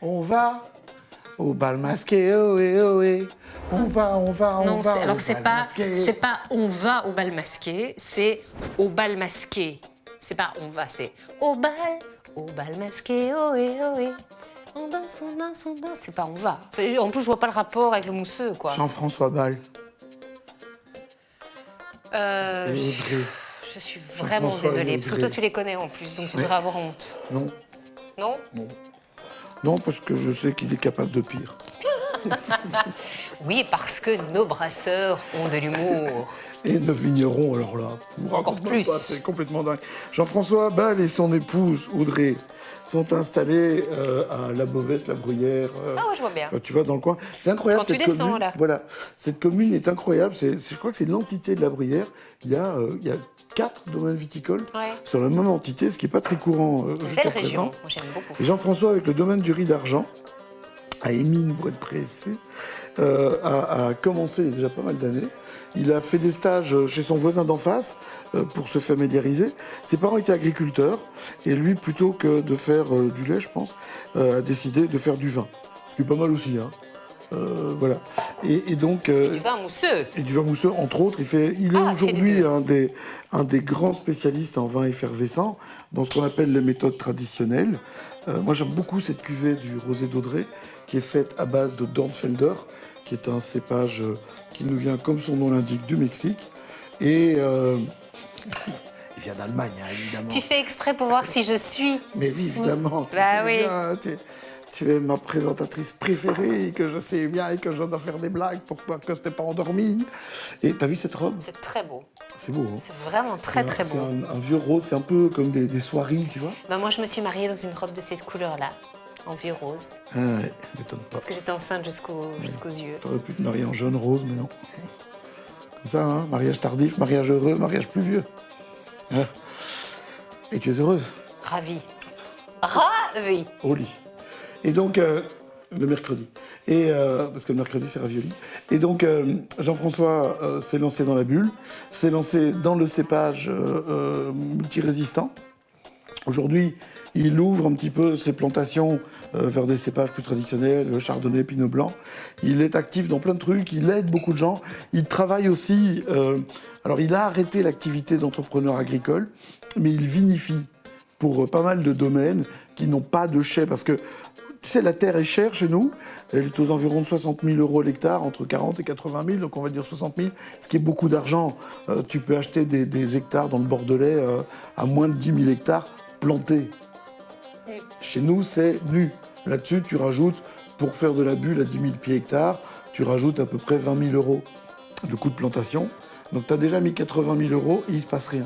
On va au bal masqué, ohé, ohé. On va Non, au alors bal masqué. c'est pas on va au bal masqué, c'est au bal masqué. C'est pas on va, c'est au bal masqué, ohé, ohé. On danse, on danse, on danse. C'est pas on va. Enfin, en plus, je vois pas le rapport avec le mousseux, quoi. Jean-François Ball. Euh, Et je, Audrey. je suis vraiment Jean-François et désolée, parce que Audrey. toi, tu les connais en plus, donc tu Oui. devrais avoir honte. Non, Non? non. Non, parce que je sais qu'il est capable de pire. Oui, parce que nos brasseurs ont de l'humour. Et nos vignerons, alors là, Encore plus. C'est complètement dingue. Jean-François Ball et son épouse, Audrey, sont installés à La Bauvesse, La Bruyère. Ah ouais, je vois bien. Tu vois, dans le coin. C'est incroyable. Quand tu cette descends, commune. là. Voilà. Cette commune est incroyable. Je crois que c'est l'entité de La Bruyère. Il y a 4 domaines viticoles Ouais. sur la même entité, ce qui n'est pas très courant jusqu'à Belle présent. région, moi j'aime beaucoup. Et Jean-François, avec le domaine du riz d'argent, à Émine, pour être précis, a commencé il y a déjà pas mal d'années. Il a fait des stages chez son voisin d'en face pour se familiariser. Ses parents étaient agriculteurs et lui, plutôt que de faire du lait, je pense, a décidé de faire du vin. Ce qui est pas mal aussi, hein. Voilà. Et donc, Du vin mousseux. et du vin mousseux, entre autres. Il est il fait aujourd'hui les deux. un des grands spécialistes en vin effervescent, dans ce qu'on appelle les méthodes traditionnelles. Moi, j'aime beaucoup cette cuvée du rosé d'Audrey, qui est faite à base de Dornfelder, qui est un cépage qui nous vient, comme son nom l'indique, du Mexique. Et il vient d'Allemagne, hein, évidemment. Tu fais exprès pour voir si je suis. Mais oui, évidemment. tu Bah sais oui. bien, tu es ma présentatrice préférée, et que je sais bien et que je dois faire des blagues pour que tu n'es pas endormie. Et t'as vu cette robe? C'est très beau. C'est beau, hein? C'est vraiment très très C'est beau. un vieux rose, c'est un peu comme des soieries, tu vois? Bah, moi, je me suis mariée dans une robe de cette couleur-là, en vieux rose. Ah ouais, m'étonne pas. Parce que j'étais enceinte jusqu'aux yeux. T'aurais pu te marier en jaune rose, mais non. Comme ça, hein? Mariage tardif, mariage heureux, mariage plus vieux. Hein? Et tu es heureuse? Ravie. Ravie. Au lit. Et donc, le mercredi. Parce que le mercredi, c'est ravioli. Et donc, Jean-François s'est lancé dans la bulle, s'est lancé dans le cépage multirésistant. Aujourd'hui, il ouvre un petit peu ses plantations vers des cépages plus traditionnels, le chardonnay, pinot blanc. Il est actif dans plein de trucs, il aide beaucoup de gens. Il travaille aussi... alors, il a arrêté l'activité d'entrepreneur agricole, mais il vinifie pour pas mal de domaines qui n'ont pas de chais. Parce que, tu sais, la terre est chère chez nous. Elle est aux environs de 60 000 € l'hectare, entre 40 et 80 000, donc on va dire 60 000, ce qui est beaucoup d'argent. Tu peux acheter des hectares dans le Bordelais à moins de 10 000 hectares plantés. Chez nous, c'est nu. Là-dessus, tu rajoutes, pour faire de la bulle à 10 000 pieds hectares, tu rajoutes à peu près 20 000 € de coût de plantation. Donc tu as déjà mis 80 000 € et il ne se passe rien.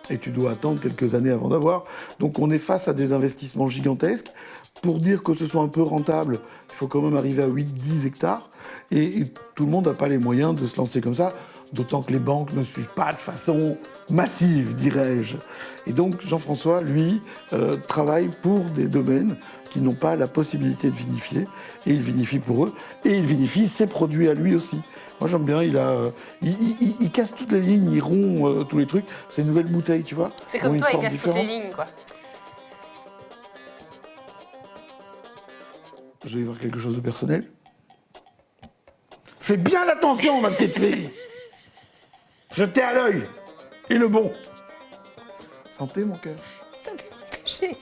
Et tu dois attendre quelques années avant d'avoir. Donc on est face à des investissements gigantesques. Pour dire que ce soit un peu rentable, il faut quand même arriver à 8-10 hectares. Et tout le monde n'a pas les moyens de se lancer comme ça, d'autant que les banques ne suivent pas de façon massive, dirais-je. Et donc Jean-François, lui, travaille pour des domaines qui n'ont pas la possibilité de vinifier. Et il vinifie pour eux. Et il vinifie ses produits à lui aussi. Moi j'aime bien, il casse toutes les lignes, il rompt tous les trucs. C'est une nouvelle bouteille, tu vois. C'est comme Ont toi, une il forme casse toutes les différente. lignes, quoi. Je vais voir quelque chose de personnel. Fais bien attention, ma petite fille. Jetez à l'œil. Et le bon. Santé, mon cœur. Désolée.